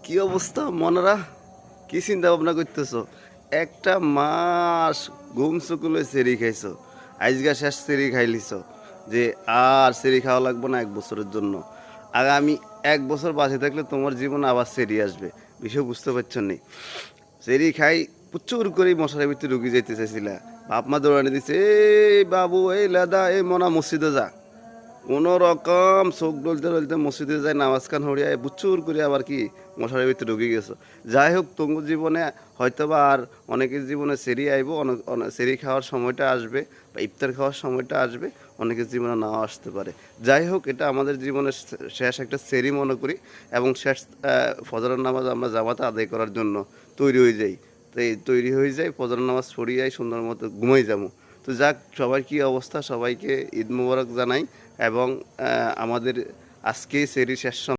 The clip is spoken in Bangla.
কি অবস্থা মনারা? কি চিন্তা ভাবনা করতেছো? একটা মাস ঘুম চকুলে সেরি খাইছো, আজগা শেষ সেরি খাইলিছো যে আর সেরি খাওয়া লাগবে না 1 বছরের জন্য। আগামী 1 বছর বাঁচে থাকলে তোমার জীবনে আবার সেরি আসবে, বিষয় বুঝতে পারছো নি? সেরি খাই প্রচুর করে মশারির ভিতরে ঢুকে যাইতে চাইছিলা, বাপ মা দৌড়ানি দিছে, এই বাবু এই লাদা এই মনা মসজিদে যা। কোনো রকম চোখ ডলতে ডলতে মসজিদে যায় নামাজ খান হরিয়ায় বুচ্চুর করে আবার কি মশারির ভিতরে ঢুকে গেছো। যাই হোক, তোমার জীবনে হয়তোবা আর অনেকের জীবনে সেরি আইব, সেরি খাওয়ার সময়টা আসবে বা ইফতার খাওয়ার সময়টা আসবে, অনেকের জীবনে নাও আসতে পারে। যাই হোক, এটা আমাদের জীবনের শেষ একটা সেরি মনে করি এবং শেষ ফজরের নামাজ আমরা জামাতে আদায় করার জন্য তৈরি হয়ে যাই। তো এই তৈরি হয়ে যাই, ফজরের নামাজ পড়ে যাই, সুন্দর মতো ঘুমাই যাবো। তো যাক, সবার কী অবস্থা, সবাইকে ঈদ মোবারক জানাই এবং আমাদের আজকেই সেরি শেষ